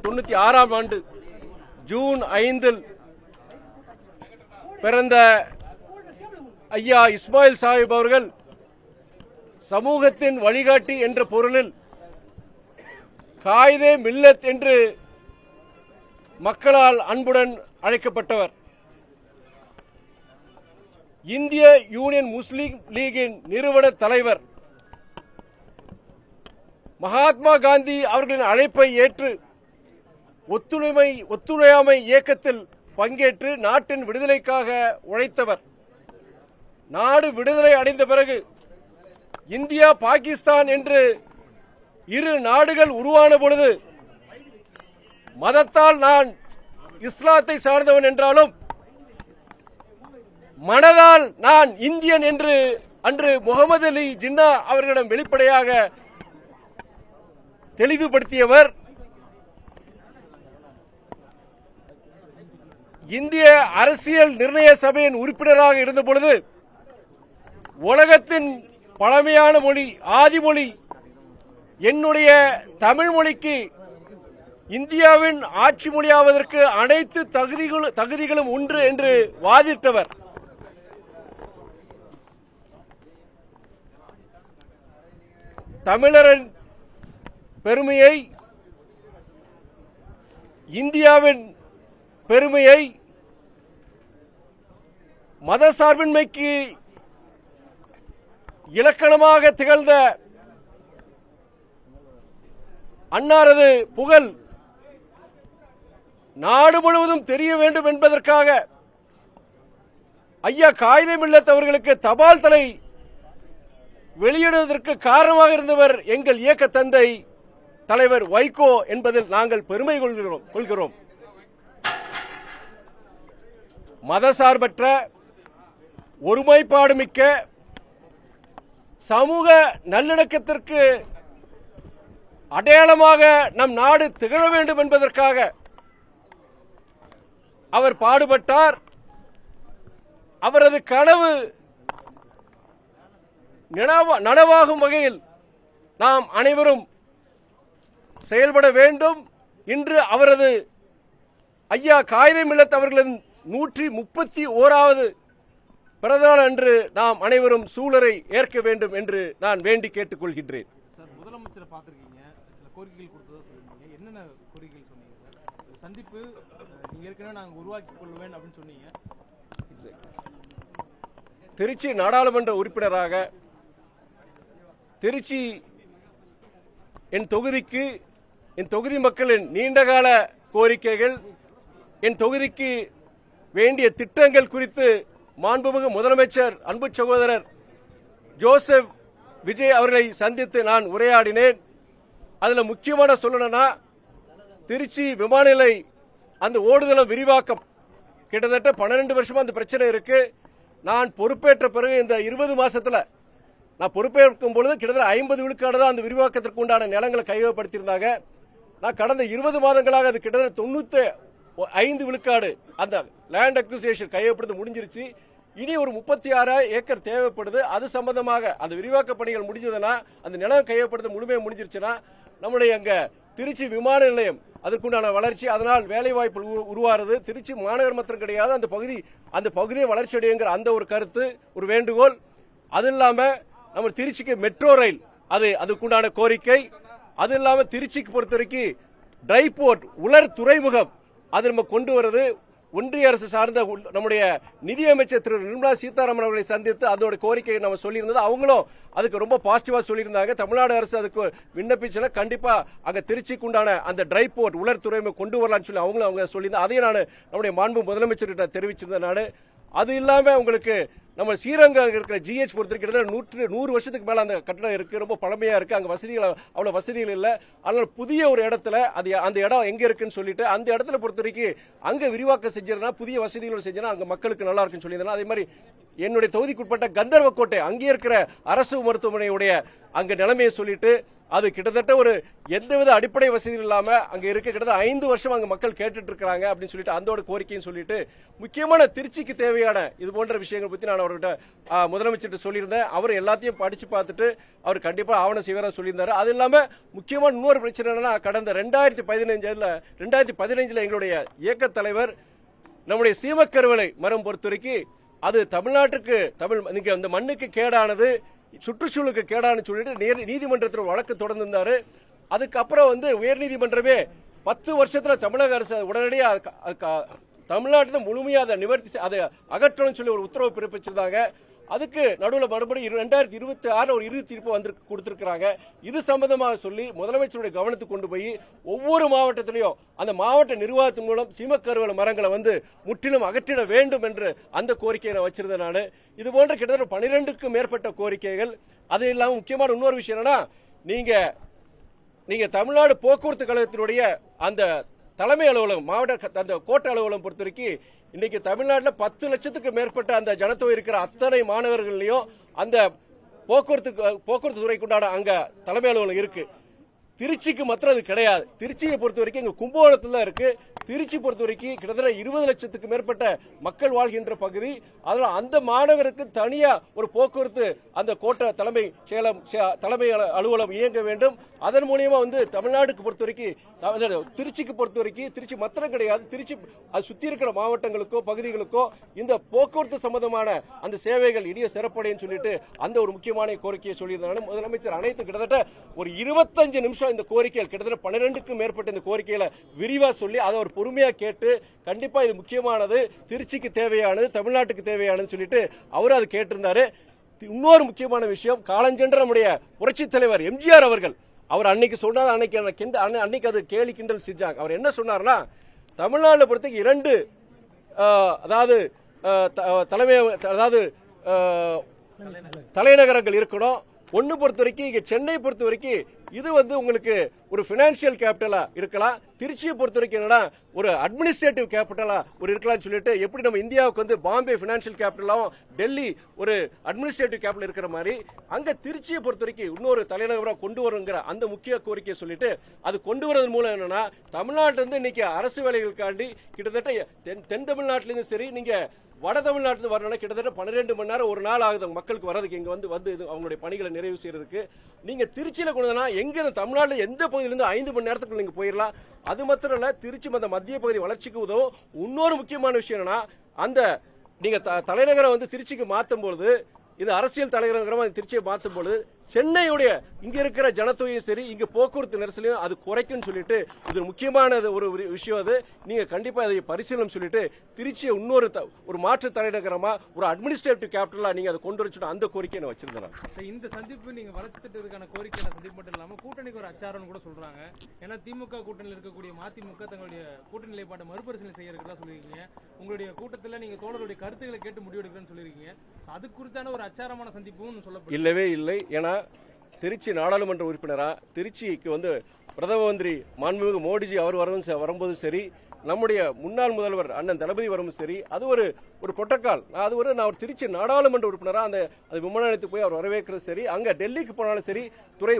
1996ஆம் ஆண்டு ஜூன் 5 பிறந்த ஐயா இஸ்மாயில் சாஹிப் அவர்கள் சமூகத்தின் வழிகாட்டி என்ற பொருளில் காயிதே மில்லத் என்று மக்களால் அன்புடன் அழைக்கப்பட்டவர். இந்திய யூனியன் முஸ்லீம் லீகின் நிறுவன தலைவர். மகாத்மா காந்தி அவர்களின் அழைப்பை ஏற்று ஒத்துழையாமை இயக்கத்தில் பங்கேற்று நாட்டின் விடுதலைக்காக உழைத்தவர். நாடு விடுதலை அடைந்த பிறகு இந்தியா பாகிஸ்தான் என்று இரு நாடுகள் உருவான பொழுது மதத்தால் நான் இஸ்லாத்தை சார்ந்தவன் என்றாலும் மனதால் நான் இந்தியன் என்று அன்று முகமது அலி ஜின்னா அவர்களிடம் வெளிப்படையாக தெளிவுபடுத்தியவர். இந்திய அரசியல் நிர்ணய சபையின் உறுப்பினராக இருந்த பொழுது உலகத்தின் பழமையான மொழி ஆதிமொழி என்னுடைய தமிழ் மொழிக்கு இந்தியாவின் ஆட்சி மொழியாவதற்கு அனைத்து தகுதிகளும் உண்டு என்று வாதிட்டவர். தமிழரின் பெருமையை, இந்தியாவின் பெருமையை, மதசார்பின்மைக்கு இலக்கணமாக திகழ்ந்த அன்னாரது புகழ் நாடு முழுவதும் தெரிய வேண்டும் என்பதற்காக ஐயா காயிதே மில்லத் அவர்களுக்கு தபால் தலை வெளியிடுவதற்கு காரணமாக இருந்தவர் எங்கள் இயக்க தந்தை தலைவர் வைகோ என்பதில் நாங்கள் பெருமை கொள்கிறோம். மதசார்பற்ற ஒருமைப்பாடு மிக்க சமூக நல்லிணக்கத்திற்கு அடையாளமாக நம் நாடு திகழ வேண்டும் என்பதற்காக அவர் பாடுபட்டார். அவரது கனவு நனவாகும் வகையில் நாம் அனைவரும் செயல்பட வேண்டும். இன்று அவரது ஐயா காயிதே மில்லத் அவர்களின் 131வது பிறந்தநாள் அன்று நாம் அனைவரும் சூழலை ஏற்க வேண்டும் என்று நான் வேண்டி கேட்டுக் கொள்கின்றேன். முதலமைச்சரை பார்த்திருக்கீங்க, சில கோரிக்கைகள் கொடுத்ததா சொல்லிருக்கீங்க. என்னென்ன கோரிக்கைகள் சொன்னீங்க? சந்திப்பு நீங்க ஏற்கனவே நாங்கள் உருவாக்கி கொள்வேன் அப்படின்னு சொன்னீங்க. திருச்சி நாடாளுமன்ற உறுப்பினராக திருச்சி என் தொகுதிக்கு, என் தொகுதி மக்களின் நீண்டகால கோரிக்கைகள், என் தொகுதிக்கு வேண்டிய திட்டங்கள் குறித்து மாண்புமிகு முதலமைச்சர் அன்பு சகோதரர் ஜோசப் விஜய் அவர்களை சந்தித்து நான் உரையாடினேன். அதுல முக்கியமான சொல்லணும்னா திருச்சி விமான நிலை அந்த ஓடுதளம் விரிவாக்கம் கிட்டத்தட்ட 12 வருஷமா அந்த பிரச்சனை இருக்கு. நான் பொறுப்பேற்ற பிறகு இந்த 20 மாசத்துல நான் பொறுப்பேற்கும் பொழுது கிட்டத்தட்ட 50 விழுக்காடு தான் அந்த விரிவாக்கத்திற்கு உண்டான நிலங்களை கையகப்படுத்தியிருந்தாங்க. நான் கடந்த 20 மாதங்களாக அது கிட்டத்தட்ட 95 விழுக்காடு அந்த லேண்ட் அக்விசிஷன் கையகப்படுத்த முடிஞ்சிருச்சு. இனி ஒரு 36 ஏக்கர் தேவைப்படுது. அது சம்பந்தமாக அந்த விரிவாக்க பணிகள் முடிஞ்சதுன்னா, அந்த நிலம் கையகப்படுத்த முழுமையாக முடிஞ்சிருச்சுன்னா நம்முடைய அங்க திருச்சி விமான நிலையம் அதற்குண்டான வளர்ச்சி, அதனால் வேலை வாய்ப்பு உருவாருது. திருச்சி மாநகர் மாத்திரம் கிடையாது, அந்த பகுதியை வளர்ச்சி அடையுங்கிற அந்த ஒரு கருத்து, ஒரு வேண்டுகோள். அது இல்லாம நம்ம திருச்சிக்கு மெட்ரோ ரயில் அதுக்குண்டான கோரிக்கை. அது இல்லாம திருச்சிக்கு பொறுத்த வரைக்கும் ட்ரை போர்ட் உலர் துறைமுகம் அது நம்ம கொண்டு வருது. ஒன்றிய அரசு சார்ந்த நம்முடைய நிதியமைச்சர் திரு நிர்மலா சீதாராமன் அவர்களை சந்தித்து அதோட கோரிக்கையை நம்ம சொல்லியிருந்தது. அவங்களும் அதுக்கு ரொம்ப பாசிட்டிவா சொல்லியிருந்தாங்க. தமிழ்நாடு அரசு அதுக்கு விண்ணப்பிச்சுன்னா கண்டிப்பா அங்க திருச்சிக்கு உண்டான அந்த ட்ரை போர்ட் உலர் துறைமுகம் கொண்டு வரலாம்னு சொல்லி அவங்க சொல்லியிருந்தாங்க. அதையும் நான் நம்முடைய மாண்பு முதலமைச்சர்கிட்ட தெரிவிச்சிருந்தேன். நான் அது இல்லாம உங்களுக்கு நம்ம ஸ்ரீரங்கம் இருக்கிற ஜிஹெச் பொறுத்திருக்கிறது 100 வருஷத்துக்கு மேல அந்த கட்டடம் இருக்கு. ரொம்ப பழமையா இருக்கு. அங்க அவ்வளவு வசதிகள் இல்ல. அதனால புதிய ஒரு இடத்துல அந்த இடம் எங்க இருக்குன்னு சொல்லிட்டு அந்த இடத்துல பொறுத்த வரைக்கும் அங்க விரிவாக்கம் செஞ்சிருந்தா, புதிய வசதிகளோடு செஞ்சா அங்க மக்களுக்கு நல்லா இருக்குன்னு சொல்லியிருந்தா. அதே மாதிரி என்னுடைய தொகுதிக்குட்பட்ட கந்தர்வக்கோட்டை அங்கே இருக்கிற அரசு மருத்துவமனையுடைய அங்க நிலைமையை சொல்லிட்டு அது கிட்டத்தட்ட ஒரு எந்தவித அடிப்படை வசதியும் இல்லாம அங்க இருக்க கிட்டத்தட்ட 5 வருஷம் அங்க மக்கள் கேட்டுட்டு இருக்காங்க அப்படின்னு சொல்லிட்டு அந்த கோரிக்கையும் சொல்லிட்டு முக்கியமான திருச்சிக்கு தேவையான இது போன்ற விஷயங்களை பத்தி நான் அவர்கிட்ட முதலமைச்சர்கிட்ட சொல்லியிருந்தேன். அவர் எல்லாத்தையும் படிச்சு பார்த்துட்டு அவர் கண்டிப்பா ஆவணம் செய்வதா சொல்லியிருந்தாரு. அது இல்லாம முக்கியமான இன்னொரு பிரச்சனை என்னன்னா கடந்த 2015 எங்களுடைய இயக்க தலைவர் நம்முடைய சீமக்கருவலை மரம் பொறுத்தவரைக்கும் அது தமிழ்நாட்டுக்கு நீங்க அந்த மண்ணுக்கு கேடானது சுற்றுச்சூழலுக்கு கேடான்னு சொல்லிட்டு நீதிமன்றத்தில் வழக்கு தொடர்ந்திருந்தாரு. அதுக்கப்புறம் உயர்நீதிமன்றமே 10 வருஷத்துல தமிழக அரசு உடனடியாக தமிழ்நாட்டில் முழுமையாக அதை நிவர்த்தி அதை அகற்றணும்னு சொல்லி ஒரு உத்தரவு பிறப்பிச்சிருந்தாங்க. அதுக்கு நடுவில் மறுபடியும் 2026 ஒரு இறுதி தீர்ப்பு கொடுத்திருக்கிறாங்க. இது சம்பந்தமாக சொல்லி முதலமைச்சருடைய கவனத்துக்கு கொண்டு போய் ஒவ்வொரு மாவட்டத்திலையும் அந்த மாவட்ட நிர்வாகத்தின் மூலம் சீமக்கருவல மரங்களை முற்றிலும் அகற்றிட வேண்டும் என்று அந்த கோரிக்கையை நான் வச்சிருந்தேன். நான் இது போன்ற கிட்டத்தட்ட 12க்கும் மேற்பட்ட கோரிக்கைகள். அது இல்லாம முக்கியமான இன்னொரு விஷயம் என்னன்னா நீங்க தமிழ்நாடு போக்குவரத்து கழகத்தினுடைய அந்த தலைமை அலுவலகம் மாவட்ட அந்த கோட்ட அலுவலகம் பொறுத்தவரைக்கும் இன்னைக்கு தமிழ்நாட்டில் 10 லட்சத்துக்கு மேற்பட்ட அந்த ஜனத்தொகை இருக்கிற அத்தனை மாநகர்களையும் அந்த போக்குவரத்து துறைக்குண்டான அங்க தலைமை அலுவலகம் இருக்கு. திருச்சிக்கு மாத்திரம் அது கிடையாது. திருச்சியை பொறுத்த வரைக்கும் இங்க கும்பகோணத்துல தான் இருக்கு. திருச்சி பொறுத்த வரைக்கும் கிட்டத்தட்ட 20 லட்சத்துக்கு மேற்பட்ட மக்கள் வாழ்கின்ற பகுதி. அதனால அந்த மாநகருக்கு தனியா ஒரு போக்குவரத்து அந்த கோட்ட தலைமை அலுவலகம் இயங்க வேண்டும். அதன் மூலியமா தமிழ்நாடுக்கு பொறுத்த வரைக்கும் திருச்சிக்கு பொறுத்த வரைக்கும் திருச்சி மாத்திரம் கிடையாது, திருச்சி அது சுத்தி இருக்கிற மாவட்டங்களுக்கோ பகுதிகளுக்கோ இந்த போக்குவரத்து சம்பந்தமான அந்த சேவைகள் இனிய சிறப்படையும் சொல்லிட்டு அந்த ஒரு முக்கியமான கோரிக்கையை சொல்லியிருந்தாங்க முதலமைச்சர். அனைத்து கிட்டத்தட்ட ஒரு 25 நிமிஷம் இந்த கோரிக்கைகள் கிட்டத்தட்ட 12க்கும் மேற்பட்ட இந்த கோரிக்கைகளை விரிவா சொல்லி அதை ஒரு பொறுமையா கேட்டு கண்டிப்பா இது முக்கியமானது, திருச்சிக்கு தேவையானது, தமிழ்நாட்டுக்கு தேவையானது சொல்லிட்டு அவர் அது கேட்டிருந்தாரு. இன்னொரு முக்கியமான விஷயம், காலஞ்சென்ற நம்முடைய புரட்சி தலைவர் எம்ஜிஆர் அவர்கள் அவர் அன்னைக்கு சொன்னார், அன்னைக்கு அது கேலி கிண்டல் செஞ்சாங்க. அவர் என்ன சொன்னார்னா தமிழ்நாடு பொறுத்தவரைக்கும் 2 அதாவது தலைநகரங்கள் இருக்கணும். ஒன்னு பொறுத்த வரைக்கும் இங்க சென்னை பொறுத்த வரைக்கும் இது உங்களுக்கு ஒரு பினான்சியல் கேபிட்டலா இருக்கலாம். திருச்சியை பொறுத்த வரைக்கும் என்னன்னா ஒரு அட்மினிஸ்ட்ரேட்டிவ் கேபிட்டலா இருக்கலாம் சொல்லிட்டு எப்படி நம்ம இந்தியாவுக்கு பாம்பே பினான்சியல் கேபிட்டலாவும் டெல்லி ஒரு அட்மினிஸ்ட்ரேட்டிவ் கேபிட்டல் இருக்கிற மாதிரி அங்க திருச்சியை பொறுத்த வரைக்கும் இன்னொரு தலைநகரா கொண்டு வருங்கிற அந்த முக்கிய கோரிக்கையை சொல்லிட்டு அது கொண்டு வரது மூலம் என்னன்னா தமிழ்நாட்டில இருந்து இன்னைக்கு அரசு வேலைகளுக்காண்டி கிட்டத்தட்ட தென் தமிழ்நாட்டில இருந்து சரி நீங்க வட தமிழ்நாட்டில் வரணும்னா கிட்டத்தட்ட 12 மணி நேரம் ஒரு நாள் ஆகுது மக்களுக்கு வர்றதுக்கு இங்க வந்து அவங்களுடைய பணிகளை நிறைவு செய்யறதுக்கு. நீங்க திருச்சியில கொண்டு எங்க தமிழ்நாட்டில் எந்த பகுதியிலிருந்து 5 மணி நேரத்துக்குள்ள நீங்க போயிடலாம். அது மாத்திரம் இல்ல திருச்சி மத்திய பகுதி வளர்ச்சிக்கு உதவும். இன்னொரு முக்கியமான விஷயம் என்னன்னா அந்த நீங்க தலைநகரம் திருச்சிக்கு மாற்றும் பொழுது இது அரசியல் தலைநகரமா திருச்சியை மாற்றும் பொழுது சென்னையுடைய இங்க இருக்கிற ஜனத்தொகையும் சரி இங்க போக்குவரத்து நெரிசலையும் அது குறைக்கும் சொல்லிட்டு இது முக்கியமான ஒரு விஷயம். அது நீங்க கண்டிப்பா அதை பரிசீலனை சொல்லிட்டு திருச்சியை இன்னொரு ஒரு மாற்று தலைநகரமா ஒரு அட்மினிஸ்ட்ரேட்டிவ் கேபிட்டலா நீங்க அதை கொண்டு வச்சுட்டு அந்த கோரிக்கையை நான் வச்சிருந்தேன். இந்த சந்திப்பு நீங்க வளர்ச்சி திட்டத்துக்கான கோரிக்கை சந்திப்பு மட்டும் இல்லாம கூட்டணிக்கு ஒரு அச்சாரம் கூட சொல்றாங்க. ஏன்னா திமுக கூட்டணியில் இருக்கக்கூடிய மதிமுக தங்களுடைய கூட்டணி நிலைப்பாட்டை மறுபரிசீலனை செய்ய இருக்கிறதா சொல்லிருக்கீங்க. உங்களுடைய கூட்டத்தில் நீங்க தோழருடைய கருத்துக்களை கேட்டு முடிவெடுக்கிறேன்னு சொல்லிருக்கீங்க. அது குறித்தான ஒரு அச்சாரமான சந்திப்பும் சொல்லப்படும் இல்லவே இல்லை. ஏன்னா திருச்சி நாடாளுமன்ற உறுப்பினரா திருச்சிக்கு பிரதம மந்திரி மாண்புமிகு மோடிஜி அவர் வரும்போது சரி நம்முடைய முன்னாள் முதல்வர் அண்ணன் தளபதி வரும் சரி அது ஒரு புரோட்டோகால். நான் ஒரு திருச்சி நாடாளுமன்ற உறுப்பினரா அந்த விமான நிலையத்துக்கு போய் அவர் வரவேற்கிறது சரி அங்க டெல்லிக்கு போனாலும் சரி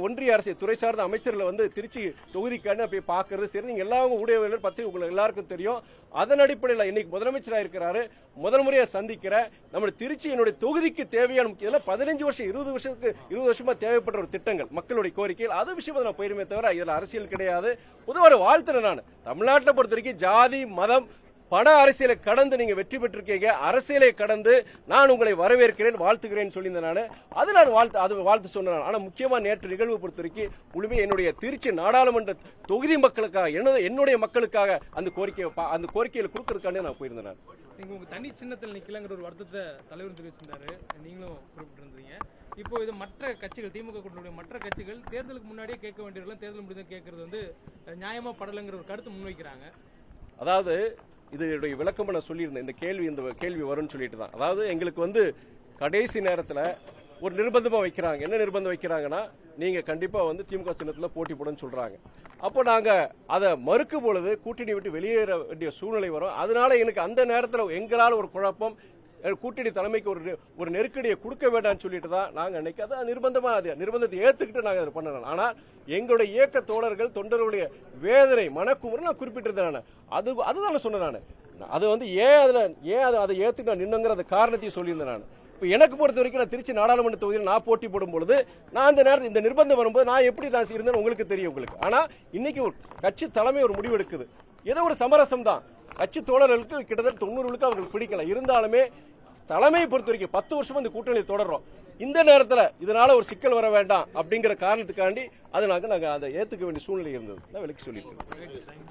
ஒன்றிய அரசு துறை சார்ந்த அமைச்சர்கள் திருச்சி தொகுதிக்கான போய் பார்க்கறது சரி நீங்க எல்லா ஊடகங்கள் பத்தி உங்களுக்கு எல்லாருக்கும் தெரியும். அதன் அடிப்படையில் இன்னைக்கு முதலமைச்சராக இருக்கிறாரு, முதல் முறையா சந்திக்கிற நம்ம திருச்சி என்னுடைய தொகுதிக்கு தேவையான முக்கியம் 15 வருஷம் 20 வருஷமா தேவைப்பட்ட ஒரு திட்டங்கள் மக்களுடைய கோரிக்கைகள் அது விஷயம் நான் போயிருமே தவிர இதுல அரசியல் கிடையாது. பொதுவாக வாழ்த்துறேன். நான் தமிழ்நாட்டை பொறுத்த வரைக்கும் ஜாதி மதம் பண அரசியலை கடந்து நீங்க வெற்றி பெற்றிருக்கீங்க. அரசியலை கடந்து நான் உங்களை வரவேற்கிறேன் வாழ்த்துகிறேன் சொல்லியிருந்தேன். அது நான் வாழ்த்து சொன்னேன். ஆனா முக்கியமா நேற்று நிகழ்வு பொறுத்த வரைக்கும் முழுமையாக என்னுடைய திருச்சி நாடாளுமன்ற தொகுதி மக்களுக்காக என்னுடைய மக்களுக்காக அந்த கோரிக்கைகளை கொடுக்கறதுக்காண்டி நான் போயிருந்தேன். நீங்க உங்க தனி சின்னத்தில் நிக்கலங்கிற ஒரு வருத்தத்தை தலைவர் தெரிவிச்சிருந்தாரு, நீங்களும் குறிப்பிட்டிருந்தீங்க. இப்போ இது மற்ற கட்சிகள் திமுக கூட்டணியுடைய மற்ற கட்சிகள் தேர்தலுக்கு முன்னாடியே கேட்க வேண்டியவர்கள் தேர்தல் முடிந்து கேட்கறது நியாயமா படலைங்கிற ஒரு கருத்து முன்வைக்கிறாங்க. அதாவது இதனுடைய விளக்கம் நான் சொல்லியிருந்தேன். இந்த கேள்வி வரும்னு சொல்லிட்டு தான். அதாவது எங்களுக்கு கடைசி நேரத்தில் ஒரு நிர்பந்தமா வைக்கிறாங்க. என்ன நிர்பந்தம் வைக்கிறாங்கன்னா நீங்க கண்டிப்பா திமுக சின்னத்தில் போட்டி போடணும்னு சொல்றாங்க. அப்போ நாங்க அதை மறுக்கும் பொழுது கூட்டணி விட்டு வெளியேற வேண்டிய சூழ்நிலை வரும். அதனால எனக்கு அந்த நேரத்தில் எங்களால் ஒரு குழப்பம் கூட்டணி தலைமைக்கு ஒரு நெருக்கடியை கொடுக்க வேண்டாம்னு சொல்லிட்டு தான் நாங்க அன்னைக்கு அதான் நிர்பந்தத்தை ஏத்துக்கிட்டு நாங்க அதை பண்ணணும். ஆனா எங்களுடைய இயக்க தோழர்கள் தொண்டர்களுடைய வேதனை மனக்குமுறை நான் குறிப்பிட்டிருந்தேன். அதுதான் சொன்னேன். நான் அது அதை ஏத்துக்கு நான் நின்னுங்கிற காரணத்தையும் சொல்லியிருந்தேன். நான் இப்ப எனக்கு பொறுத்த வரைக்கும் நான் திருச்சி நாடாளுமன்ற தொகுதியில் நான் போட்டி போடும் பொழுது நான் இந்த நேரத்தில் இந்த நிர்பந்தம் வரும்போது நான் எப்படி நான் இருந்தேன் உங்களுக்கு தெரியும் உங்களுக்கு. ஆனா இன்னைக்கு ஒரு கட்சி தலைமை ஒரு முடிவு எடுக்குது. ஏதோ ஒரு சமரசம் தான். கட்சி தோழர்களுக்கு கிட்டத்தட்ட 90 அவங்களுக்கு பிடிக்கல. இருந்தாலுமே தலைமையை பொறுத்த வரைக்கும் 10 வருஷமா இந்த கூட்டணியில் தொடர்றோம். இந்த நேரத்தில் இதனால ஒரு சிக்கல் வர வேண்டாம் அப்படிங்கிற காரணத்துக்காண்டி அதை நாங்க அதை ஏத்துக்க வேண்டிய சூழ்நிலை இருந்தது. நான் விலக்கி சொல்லியிருக்கேன்.